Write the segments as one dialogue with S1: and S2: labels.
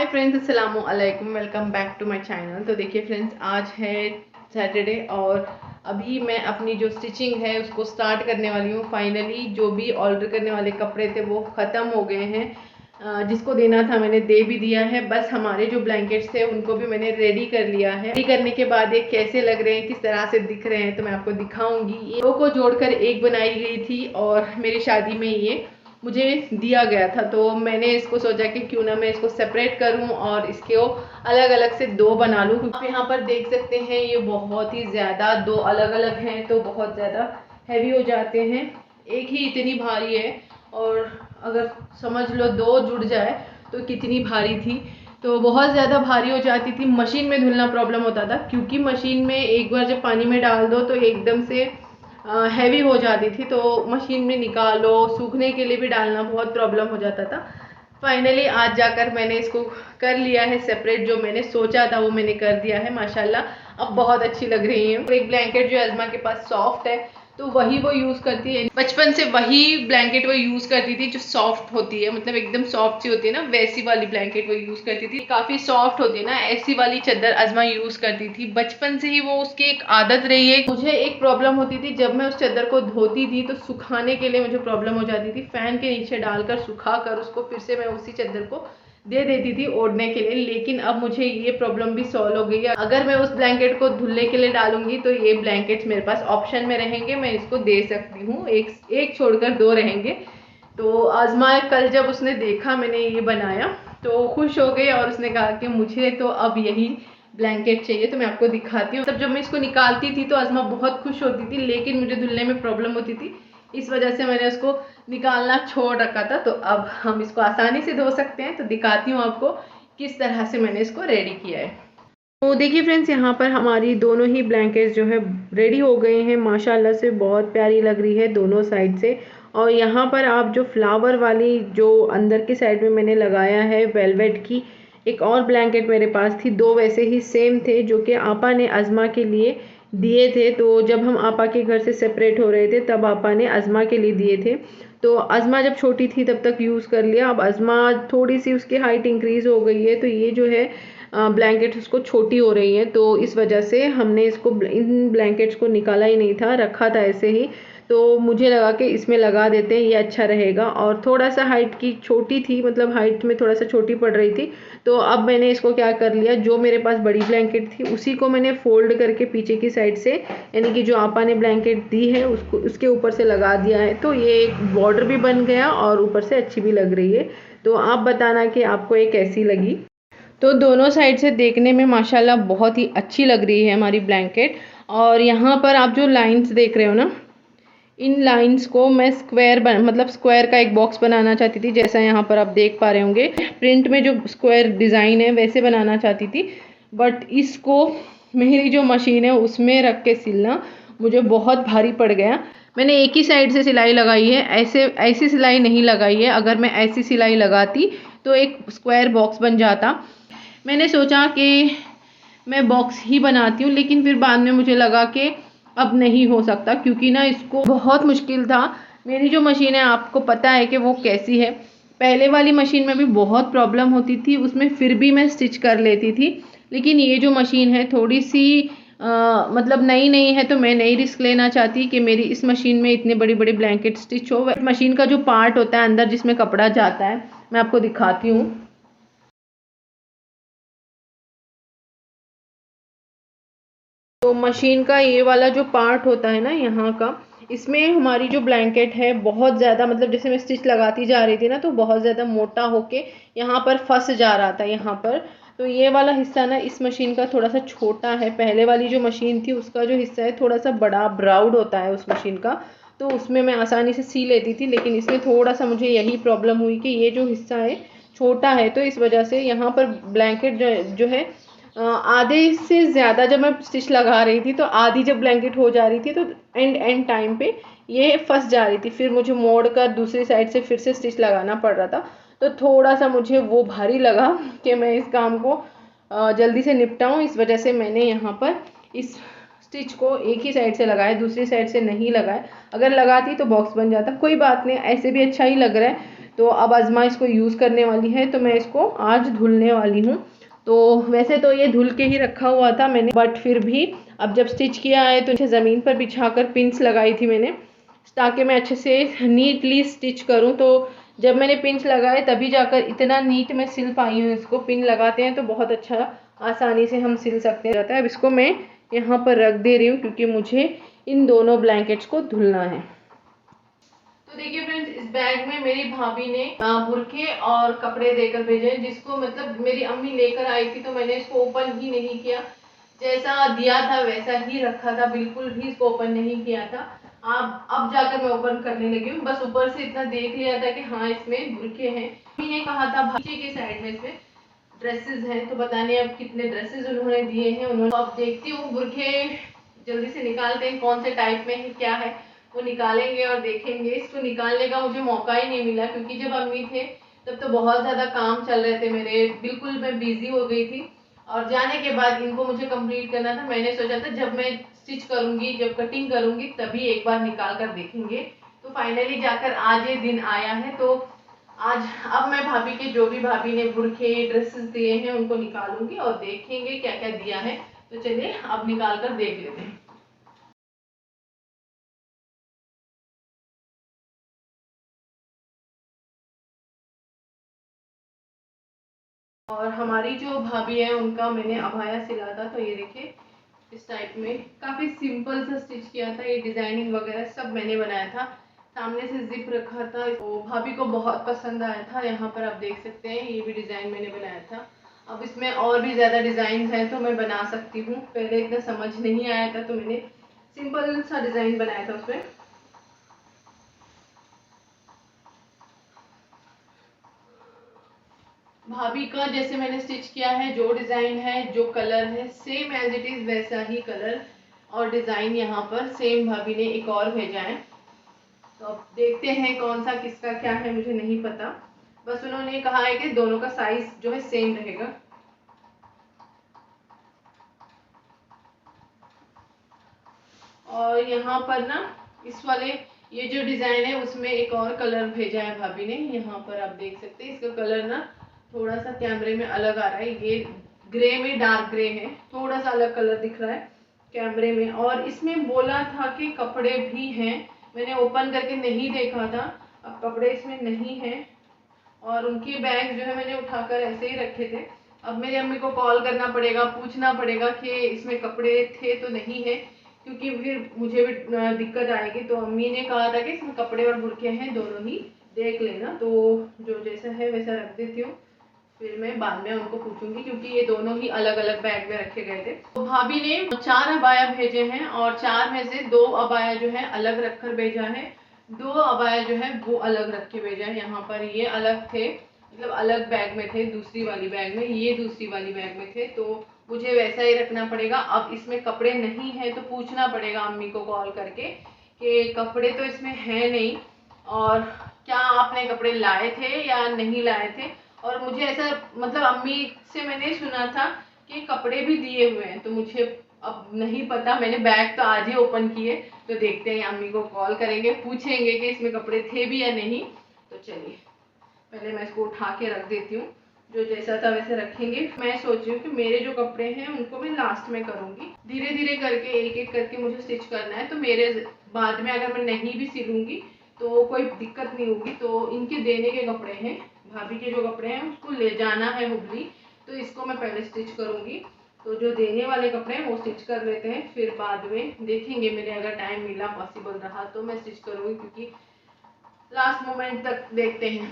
S1: हाय friends, अस्सलामु अलैकुम। Welcome back to my channel. तो देखिए फ्रेंड्स, आज है सैटरडे और अभी मैं अपनी जो स्टिचिंग है उसको स्टार्ट करने वाली हूँ। फाइनली जो भी ऑर्डर करने वाले कपड़े थे वो ख़त्म हो गए हैं। जिसको देना था मैंने दे भी दिया है। बस हमारे जो ब्लैंकेट्स थे उनको भी मैंने रेडी कर लिया है। रेडी करने के बाद ये कैसे लग रहे हैं, किस तरह से दिख रहे हैं, तो मैं आपको दिखाऊंगी। ये दो को जोड़कर एक बनाई गई थी और मेरी शादी में ये मुझे दिया गया था, तो मैंने इसको सोचा कि क्यों ना मैं इसको सेपरेट करूं और इसको अलग अलग से दो बना लूं। आप यहाँ पर देख सकते हैं ये बहुत ही ज़्यादा दो अलग अलग हैं तो बहुत ज़्यादा हैवी हो जाते हैं। एक ही इतनी भारी है और अगर समझ लो दो जुड़ जाए तो कितनी भारी थी। तो बहुत ज़्यादा भारी हो जाती थी। मशीन में धुलना प्रॉब्लम होता था क्योंकि मशीन में एक बार जब पानी में डाल दो तो एकदम से हैवी हो जाती थी, तो मशीन में निकालो, सूखने के लिए भी डालना बहुत प्रॉब्लम हो जाता था। फाइनली आज जाकर मैंने इसको कर लिया है सेपरेट। जो मैंने सोचा था वो मैंने कर दिया है माशाल्लाह। अब बहुत अच्छी लग रही है। एक ब्लैंकेट जो अज़मा के पास सॉफ्ट है तो वही वो यूज़ करती है। बचपन से वही ब्लैंकेट वो यूज़ करती थी जो सॉफ्ट होती है, मतलब एकदम सॉफ्ट सी होती है ना, वैसी वाली ब्लैंकेट वो यूज़ करती थी। काफ़ी सॉफ्ट होती है ना, ऐसी वाली चादर अज़मा यूज़ करती थी। बचपन से ही वो उसकी एक आदत रही है। मुझे एक प्रॉब्लम होती थी, जब मैं उस चादर को धोती थी तो सुखाने के लिए मुझे प्रॉब्लम हो जाती थी। फ़ैन के नीचे डालकर सुखा कर उसको फिर से मैं उसी चादर को दे देती थी ओढ़ने के लिए। लेकिन अब मुझे ये प्रॉब्लम भी सॉल्व हो गई है। अगर मैं उस ब्लैंकेट को धुलने के लिए डालूंगी तो ये ब्लैंकेट्स मेरे पास ऑप्शन में रहेंगे, मैं इसको दे सकती हूँ। एक छोड़कर दो रहेंगे। तो आज़मा कल जब उसने देखा मैंने ये बनाया तो खुश हो गई और उसने कहा कि मुझे तो अब यही ब्लैंकेट चाहिए। तो मैं आपको दिखाती हूँ। तब जब मैं इसको निकालती थी तो आज़मा बहुत खुश होती थी, लेकिन मुझे धुलने में प्रॉब्लम होती थी, इस वजह से मैंने उसको निकालना छोड़ रखा था। तो अब हम इसको आसानी से धो सकते हैं। तो दिखाती हूँ आपको किस तरह से मैंने इसको रेडी किया है। तो देखिए फ्रेंड्स, यहाँ पर हमारी दोनों ही ब्लैंकेट्स जो है रेडी हो गए हैं। माशाल्लाह से बहुत प्यारी लग रही है दोनों साइड से। और यहाँ पर आप जो फ्लावर वाली जो अंदर की साइड में मैंने लगाया है वेलवेट की, एक और ब्लैंकेट मेरे पास थी। दो वैसे ही सेम थे जो कि आपा ने अज़मा के लिए दिए थे। तो जब हम आपा के घर से सेपरेट हो रहे थे तब आपा ने अज़मा के लिए दिए थे। तो अज़मा जब छोटी थी तब तक यूज़ कर लिया। अब अज़मा थोड़ी सी उसकी हाइट इंक्रीज़ हो गई है तो ये जो है ब्लैंकेट उसको छोटी हो रही है, तो इस वजह से हमने इसको इन ब्लैंकेट्स को निकाला ही नहीं था, रखा था ऐसे ही। तो मुझे लगा कि इसमें लगा देते हैं, ये अच्छा रहेगा। और थोड़ा सा हाइट की छोटी थी, मतलब हाइट में थोड़ा सा छोटी पड़ रही थी। तो अब मैंने इसको क्या कर लिया, जो मेरे पास बड़ी ब्लैंकेट थी उसी को मैंने फोल्ड करके पीछे की साइड से, यानी कि जो आपा ने ब्लैंकेट दी है उसको उसके ऊपर से लगा दिया है। तो ये एक बॉर्डर भी बन गया और ऊपर से अच्छी भी लग रही है। तो आप बताना कि आपको ये कैसी लगी। तो दोनों साइड से देखने में माशाल्लाह बहुत ही अच्छी लग रही है हमारी ब्लैंकेट। और यहाँ पर आप जो लाइंस देख रहे हो ना, इन लाइंस को मैं मतलब स्क्वायर का एक बॉक्स बनाना चाहती थी। जैसा यहाँ पर आप देख पा रहे होंगे प्रिंट में जो स्क्वायर डिज़ाइन है वैसे बनाना चाहती थी, बट इसको मेरी जो मशीन है उसमें रख के सिलना मुझे बहुत भारी पड़ गया। मैंने एक ही साइड से सिलाई लगाई है, ऐसी सिलाई नहीं लगाई है। अगर मैं ऐसी सिलाई लगाती तो एक स्क्वायर बॉक्स बन जाता। मैंने सोचा कि मैं बॉक्स ही बनाती हूँ, लेकिन फिर बाद में मुझे लगा कि अब नहीं हो सकता क्योंकि ना इसको बहुत मुश्किल था। मेरी जो मशीन है आपको पता है कि वो कैसी है। पहले वाली मशीन में भी बहुत प्रॉब्लम होती थी, उसमें फिर भी मैं स्टिच कर लेती थी। लेकिन ये जो मशीन है थोड़ी सी मतलब नई है, तो मैं नहीं रिस्क लेना चाहती कि मेरी इस मशीन में इतने बड़ी बड़ी ब्लैंकेट स्टिच हो। मशीन का जो पार्ट होता है अंदर जिसमें कपड़ा जाता है, मैं आपको दिखाती हूँ। तो मशीन का ये वाला जो पार्ट होता है ना यहाँ का, इसमें हमारी जो ब्लैंकेट है बहुत ज़्यादा, मतलब जैसे मैं स्टिच लगाती जा रही थी ना तो बहुत ज़्यादा मोटा होके यहाँ पर फंस जा रहा था यहाँ पर। तो ये वाला हिस्सा ना इस मशीन का थोड़ा सा छोटा है। पहले वाली जो मशीन थी उसका जो हिस्सा है थोड़ा सा बड़ा ब्राउड होता है उस मशीन का, तो उसमें मैं आसानी से सी लेती थी। लेकिन इसमें थोड़ा सा मुझे यही प्रॉब्लम हुई कि ये जो हिस्सा है छोटा है, तो इस वजह से यहाँ पर ब्लैंकेट जो है आधे से ज़्यादा जब मैं स्टिच लगा रही थी तो आधी जब ब्लैंकेट हो जा रही थी तो एंड टाइम पे ये फंस जा रही थी। फिर मुझे मोड़ कर दूसरी साइड से फिर से स्टिच लगाना पड़ रहा था। तो थोड़ा सा मुझे वो भारी लगा कि मैं इस काम को जल्दी से निपटाऊं। इस वजह से मैंने यहाँ पर इस स्टिच को एक ही साइड से लगाया, दूसरी साइड से नहीं लगाया। अगर लगाती तो बॉक्स बन जाता। कोई बात नहीं, ऐसे भी अच्छा ही लग रहा है। तो अब अज़मा इसको यूज़ करने वाली है, तो मैं इसको आज धुलने वाली हूँ। तो वैसे तो ये धुल के ही रखा हुआ था मैंने, बट फिर भी अब जब स्टिच किया है तो ज़मीन पर बिछाकर पिंस लगाई थी मैंने, ताकि मैं अच्छे से नीटली स्टिच करूँ। तो जब मैंने पिंस लगाए तभी जाकर इतना नीट मैं सिल पाई हूँ इसको। पिन लगाते हैं तो बहुत अच्छा आसानी से हम सिल सकते हैं जाता है। अब इसको मैं यहाँ पर रख दे रही हूँ क्योंकि मुझे इन दोनों ब्लैंकेट्स को धुलना है। तो देखिए फ्रेंड्स, इस बैग में मेरी भाभी ने बुरखे और कपड़े देकर भेजे, जिसको मतलब मेरी अम्मी लेकर आई थी, तो मैंने इसको ओपन ही नहीं किया। जैसा दिया था वैसा ही रखा था, बिल्कुल भी इसको ओपन नहीं किया था। अब जाकर मैं ओपन करने लगी हूँ। बस ऊपर से इतना देख लिया था कि हाँ इसमें बुरखे हैं। अम्मी ने कहा था नीचे के साइड में इसमें ड्रेसेस हैं, तो पता नहीं अब कितने ड्रेसेस उन्होंने दिए हैं उन्होंने। अब देखती हूँ, बुरखे जल्दी से निकालते हैं, कौन से टाइप में है क्या है वो निकालेंगे और देखेंगे। इसको निकालने का मुझे मौका ही नहीं मिला क्योंकि जब अम्मी थे तब तो बहुत ज़्यादा काम चल रहे थे मेरे, बिल्कुल मैं बिजी हो गई थी। और जाने के बाद इनको मुझे कंप्लीट करना था। मैंने सोचा था जब मैं स्टिच करूंगी, जब कटिंग करूंगी तभी एक बार निकाल कर देखेंगे। तो फाइनली जाकर आज ये दिन आया है। तो आज अब मैं भाभी के, जो भी भाभी ने बुरखे ड्रेसेस दिए हैं उनको निकालूंगी और देखेंगे क्या क्या दिया है। तो चलिए अब निकाल कर देख लेते हैं। और हमारी जो भाभी है उनका मैंने अबाया सिला था, तो ये देखिए इस टाइप में काफ़ी सिंपल सा स्टिच किया था। ये डिज़ाइनिंग वगैरह सब मैंने बनाया था, सामने से जिप रखा था। तो भाभी को बहुत पसंद आया था। यहाँ पर आप देख सकते हैं ये भी डिज़ाइन मैंने बनाया था। अब इसमें और भी ज़्यादा डिज़ाइन हैं तो मैं बना सकती हूँ। पहले इतना समझ नहीं आया था तो मैंने सिंपल सा डिज़ाइन बनाया था उसमें। भाभी का जैसे मैंने स्टिच किया है, जो डिज़ाइन है, जो कलर है, सेम एज इट इज़ वैसा ही कलर और डिज़ाइन यहाँ पर सेम भाभी ने एक और भेजा है। तो अब देखते हैं कौन सा किसका क्या है, मुझे नहीं पता। बस उन्होंने कहा है कि दोनों का साइज जो है सेम रहेगा। और यहाँ पर ना इस वाले ये जो डिज़ाइन है उसमें एक और कलर भेजा है भाभी ने। यहाँ पर आप देख सकते हैं इसका कलर ना थोड़ा सा कैमरे में अलग आ रहा है। ये ग्रे में डार्क ग्रे है, थोड़ा सा अलग कलर दिख रहा है कैमरे में। और इसमें बोला था कि कपड़े भी हैं, मैंने ओपन करके नहीं देखा था। अब कपड़े इसमें नहीं हैं और उनके बैग जो है मैंने उठाकर ऐसे ही रखे थे। अब मेरी अम्मी को कॉल करना पड़ेगा, पूछना पड़ेगा कि इसमें कपड़े थे तो नहीं है, क्योंकि फिर मुझे भी दिक्कत आएगी। तो अम्मी ने कहा था कि इसमें कपड़े और बुरके हैं, दोनों ही देख लेना। तो जो जैसा है वैसा रख देती हूँ, फिर मैं बाद में उनको पूछूंगी क्योंकि ये दोनों ही अलग अलग बैग में रखे गए थे। तो भाभी ने 4 अबाया भेजे हैं और 4 में से 2 अबाया जो है अलग रखकर भेजा है, 2 अबाया जो है वो अलग रख के भेजा है। यहाँ पर ये अलग थे, मतलब अलग बैग में थे, दूसरी वाली बैग में, ये दूसरी वाली बैग में थे। तो मुझे वैसा ही रखना पड़ेगा। अब इसमें कपड़े नहीं है तो पूछना पड़ेगा अम्मी को कॉल करके कि कपड़े तो इसमें है नहीं और क्या आपने कपड़े लाए थे या नहीं लाए थे। और मुझे ऐसा मतलब अम्मी से मैंने सुना था कि कपड़े भी दिए हुए हैं, तो मुझे अब नहीं पता। मैंने बैग तो आज ही ओपन किए, तो देखते हैं, अम्मी को कॉल करेंगे, पूछेंगे कि इसमें कपड़े थे भी या नहीं। तो चलिए पहले मैं इसको उठा के रख देती हूँ, जो जैसा था वैसे रखेंगे। मैं सोच रही हूँ कि मेरे जो कपड़े हैं उनको मैं लास्ट में करूँगी, धीरे धीरे करके एक एक करके मुझे स्टिच करना है। तो मेरे बाद में अगर मैं नहीं भी सिलूँगी तो कोई दिक्कत नहीं होगी। तो इनके देने के कपड़े हैं, भाभी के जो कपड़े हैं उसको ले जाना है हुबली, तो इसको मैं पहले स्टिच करूँगी। तो जो देने वाले कपड़े हैं वो स्टिच कर लेते हैं, फिर बाद में देखेंगे। मेरे अगर टाइम मिला, पॉसिबल रहा तो मैं स्टिच करूँगी, क्योंकि लास्ट मोमेंट तक देखते हैं।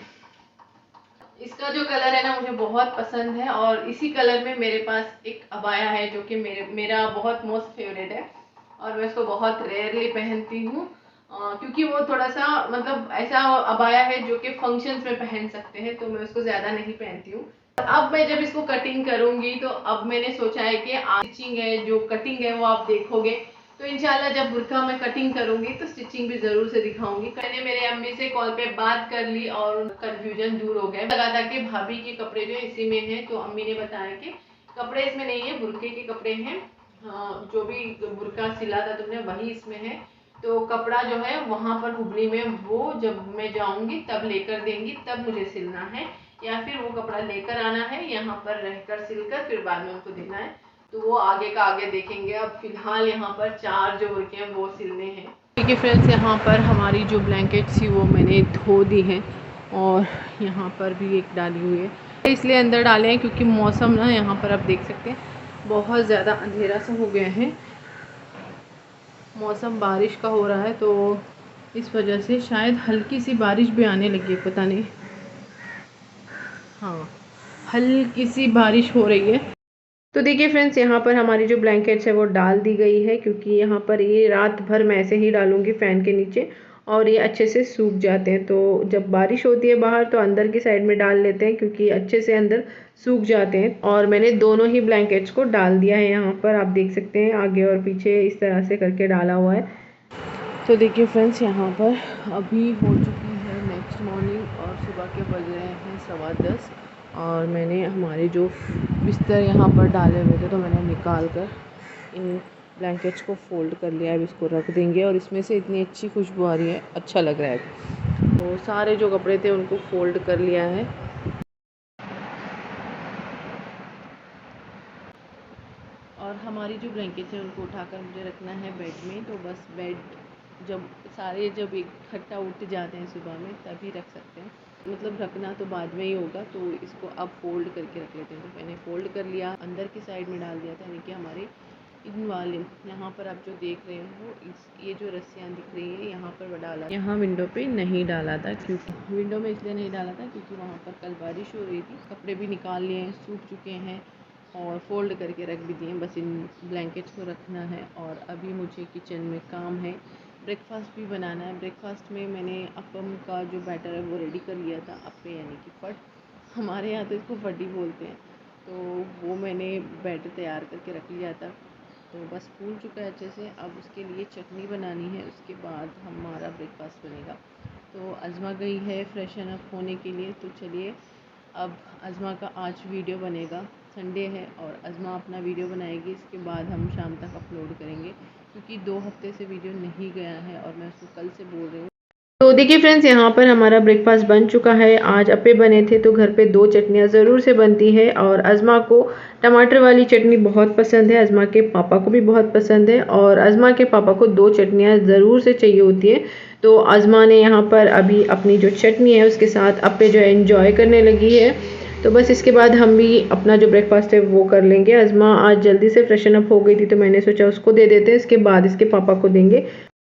S1: इसका जो कलर है ना मुझे बहुत पसंद है और इसी कलर में मेरे पास एक अबाया है जो कि मेरा बहुत मोस्ट फेवरेट है और मैं इसको बहुत रेयरली पहनती हूँ, क्योंकि वो थोड़ा सा मतलब ऐसा अबाया है जो कि फंक्शंस में पहन सकते हैं, तो मैं उसको ज़्यादा नहीं पहनती हूँ। अब मैं जब इसको कटिंग करूँगी तो अब मैंने सोचा है कि स्टिचिंग है, जो कटिंग है वो आप देखोगे। तो इंशाल्लाह जब बुरका मैं कटिंग करूंगी तो स्टिचिंग भी जरूर से दिखाऊंगी। मैंने मेरे अम्मी से कॉल पे बात कर ली और कंफ्यूजन दूर हो गया। लगा था कि भाभी के कपड़े जो इसी में हैं, तो अम्मी ने बताया कि कपड़े इसमें नहीं है, बुरके के कपड़े हैं। हाँ, जो भी बुरका सिला था तुमने वही इसमें है। तो कपड़ा जो है वहाँ पर हुबली में वो जब मैं जाऊँगी तब लेकर देंगी, तब मुझे सिलना है, या फिर वो कपड़ा लेकर आना है यहाँ पर रहकर सिलकर फिर बाद में उनको देना है। तो वो आगे का आगे देखेंगे। अब फिलहाल यहाँ पर 4 जो वर्क हैं वो सिलने हैं। ठीक है फ्रेंड्स, यहाँ पर हमारी जो ब्लैंकेट्स थी वो मैंने धो दी हैं और यहाँ पर भी एक डाली हुई है। इसलिए अंदर डाले हैं क्योंकि मौसम ना यहाँ पर आप देख सकते हैं बहुत ज़्यादा अंधेरा सा हो गया है, मौसम बारिश का हो रहा है, तो इस वजह से शायद हल्की सी बारिश भी आने लगी है, पता नहीं। हाँ, हल्की सी बारिश हो रही है। तो देखिए फ्रेंड्स, यहाँ पर हमारी जो ब्लैंकेट्स है वो डाल दी गई है, क्योंकि यहाँ पर ये रात भर मैं ऐसे ही डालूँगी फ़ैन के नीचे और ये अच्छे से सूख जाते हैं। तो जब बारिश होती है बाहर तो अंदर की साइड में डाल लेते हैं, क्योंकि अच्छे से अंदर सूख जाते हैं। और मैंने दोनों ही ब्लैंकेट्स को डाल दिया है, यहाँ पर आप देख सकते हैं आगे और पीछे इस तरह से करके डाला हुआ है। तो देखिए फ्रेंड्स, यहाँ पर अभी हो चुकी है नेक्स्ट मॉर्निंग और सुबह के बज रहे हैं 10:15 और मैंने हमारे जो बिस्तर यहाँ पर डाले हुए थे तो मैंने निकाल कर इन ब्लैंकेट्स को फ़ोल्ड कर लिया है। अब इसको रख देंगे और इसमें से इतनी अच्छी खुशबू आ रही है, अच्छा लग रहा है। तो सारे जो कपड़े थे उनको फ़ोल्ड कर लिया है। और हमारी जो ब्लैंकेट्स हैं उनको उठाकर मुझे रखना है बेड में। तो बस बेड जब इकट्ठा उठ जाते हैं सुबह में तभी रख सकते हैं, मतलब रखना तो बाद में ही होगा। तो इसको अब फ़ोल्ड करके रख लेते हैं। तो मैंने फ़ोल्ड कर लिया, अंदर की साइड में डाल दिया था, यानी कि हमारे इन वाले यहाँ पर आप जो देख रहे हो ये जो रस्सियाँ दिख रही है यहाँ पर डाला, यहाँ विंडो पे नहीं डाला था, क्योंकि विंडो में इसलिए नहीं डाला था क्योंकि वहाँ पर कल बारिश हो रही थी। कपड़े भी निकाल लिए हैं, सूख चुके हैं और फ़ोल्ड करके रख भी दिए। बस इन ब्लैंकेट्स को रखना है और अभी मुझे किचन में काम है, ब्रेकफास्ट भी बनाना है। ब्रेकफास्ट में मैंने अप्पम का जो बैटर है वो रेडी कर लिया था। अप्पे यानी कि फट, हमारे यहाँ तो इसको फट ही बोलते हैं। तो वो मैंने बैटर तैयार करके रख लिया था, तो बस फूल चुका है अच्छे से। अब उसके लिए चटनी बनानी है, उसके बाद हमारा ब्रेकफास्ट बनेगा। तो अज़मा गई है फ्रेशन अप होने के लिए, तो चलिए अब अज़मा का आज वीडियो बनेगा। संडे है और अज़मा अपना वीडियो बनाएगी, इसके बाद हम शाम तक अपलोड करेंगे, क्योंकि 2 हफ्ते से वीडियो नहीं गया है और मैं उसको कल से बोल रही हूँ। तो देखिए फ्रेंड्स, यहाँ पर हमारा ब्रेकफास्ट बन चुका है। आज अप्पे बने थे, तो घर पे 2 चटनियाँ ज़रूर से बनती है और अज़मा को टमाटर वाली चटनी बहुत पसंद है, अज़मा के पापा को भी बहुत पसंद है और अज़मा के पापा को 2 चटनियाँ ज़रूर से चाहिए होती है। तो अज़मा ने यहाँ पर अभी अपनी जो चटनी है उसके साथ अप्पे जो है एंजॉय करने लगी है। तो बस इसके बाद हम भी अपना जो ब्रेकफास्ट है वो कर लेंगे। अज़मा आज जल्दी से फ्रेशन अप हो गई थी, तो मैंने सोचा उसको दे देते हैं, इसके बाद इसके पापा को देंगे,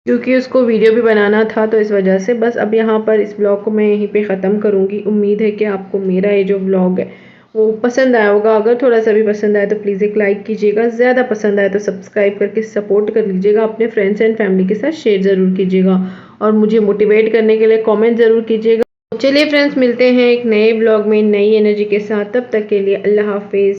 S1: क्योंकि उसको वीडियो भी बनाना था। तो इस वजह से बस अब यहाँ पर इस ब्लॉग को मैं यहीं पे ख़त्म करूँगी। उम्मीद है कि आपको मेरा ये जो ब्लॉग है वो पसंद आया होगा। अगर थोड़ा सा भी पसंद आया तो प्लीज़ एक लाइक कीजिएगा, ज़्यादा पसंद आया तो सब्सक्राइब करके सपोर्ट कर लीजिएगा, अपने फ्रेंड्स एंड फैमिली के साथ शेयर ज़रूर कीजिएगा और मुझे मोटिवेट करने के लिए कॉमेंट ज़रूर कीजिएगा। चलिए फ्रेंड्स, मिलते हैं एक नए ब्लॉग में नई एनर्जी के साथ। तब तक के लिए अल्लाह हाफिज़।